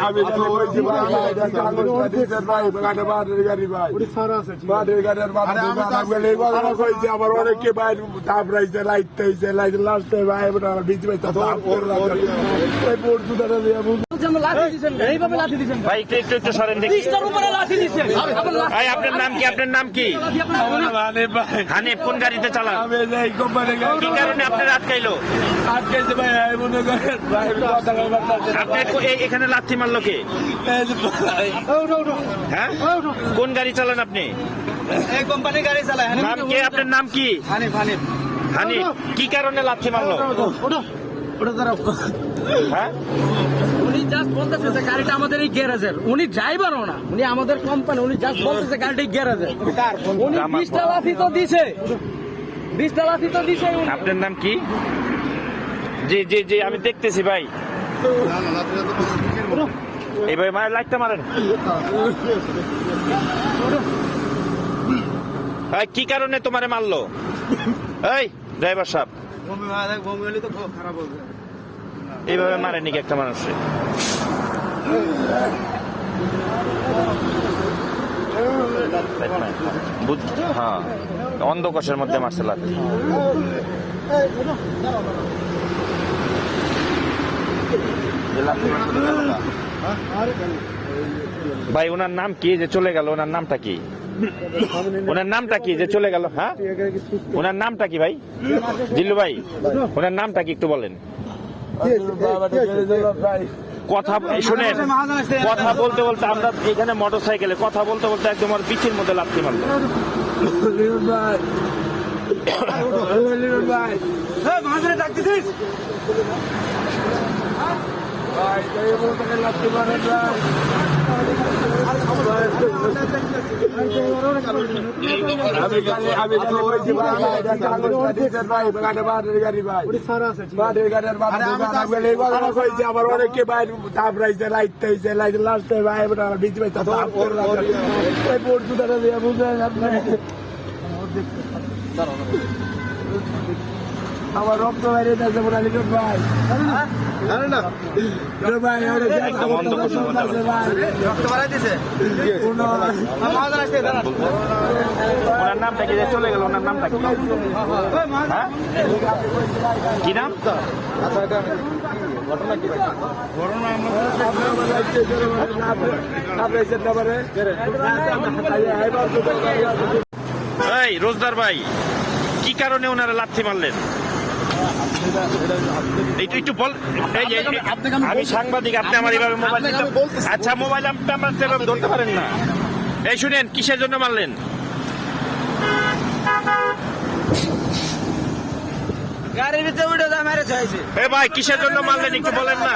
আমি বলছি ভাই গাড়ি ভাই বাটের গাড়ির বাবা কইছে আমার অনেককে ভাই দাম রাইছে লাইট হয়েছে লাইট লাস্ট ভাই বিচ ভাই ভাই একটু সরেন দেখি। ভাই আপনার নাম কি? আপনার নাম কি? হানিফ। কোন গাড়িতে চালান? কি কারণে আপনার আটকাইলো? আটকাইছে ভাই মনে করেন ভাই আপনি এখানে লাথি মারলো কে? হ্যাঁ, কোন গাড়ি চালান আপনি? কোম্পানি গাড়ি চালায়। নাম কি? আপনার নাম কি? হানিফ। হানিফ হানিফ। কি কারণে লাথি মারলো? হ্যাঁ, উনি জাস্ট বলতেছে যে গাড়িটা আমাদের এই গ্যারেজের। উনি ড্রাইভারও না, উনি আমাদের কোম্পানি। উনি জাস্ট বলতেছে গাড়িটা এই গ্যারেজের। উনি 20টা লাথি তো দিছে, 20টা লাথি তো দিছে। আপনার নাম কি? জি জি জি, আমি দেখতেছি ভাই। এইভাবে মায়ের লাইটটা মারেন। ভাই কি কারণে তোমারে মারলো? এই ড্রাইভার সাহেব, এইভাবে মারেনি কি একটা মানুষে? হ্যাঁ, অন্ধকোষের মধ্যে মারছে লাথি। ভাই ওনার নাম কি যে চলে গেল? ওনার নামটা কি? ওনার নামটা কি যে চলে গেল? হ্যাঁ, ওনার নামটা কি ভাই? জিল্লু ভাই, ওনার নামটা কি একটু বলেন? কথা শুনেন, কথা বলতে বলতে আমরা এখানে মোটর সাইকেলে কথা বলতে বলতে একদম আমার পিছের মধ্যে লাথি মারলো। আমি বলছি ভাই বাটের গাড়ি ভাই বাটের গাড়ির বাবা কইছে আমার অনেককে ভাই দাম রাইছে লাইট হয়েছে লাইট লাস্ট ভাই বিচ ভাই বুঝলেন আপনি আমার রক্ত বাইরে যাচ্ছে মোটালি ভাই ভাই রক্ত বাড়াই দিছে। ওনার নামটা কি যে চলে গেল? ওনার নামটা কি? হ্যাঁ, কি নাম? এই রোজদার ভাই, কি কারণে ওনারা লাথি মারলেন? একটু বল। আমি সাংবাদিক, আপনি আমার এইভাবে মোবাইল, আচ্ছা মোবাইল আপনি ধরতে পারেন না। এই শুনেন, কিসের জন্য মারলেন? গাড়ির ভিতরে উঠে মেরেছে। এ ভাই কিসের জন্য মারলেন একটু বলেন না।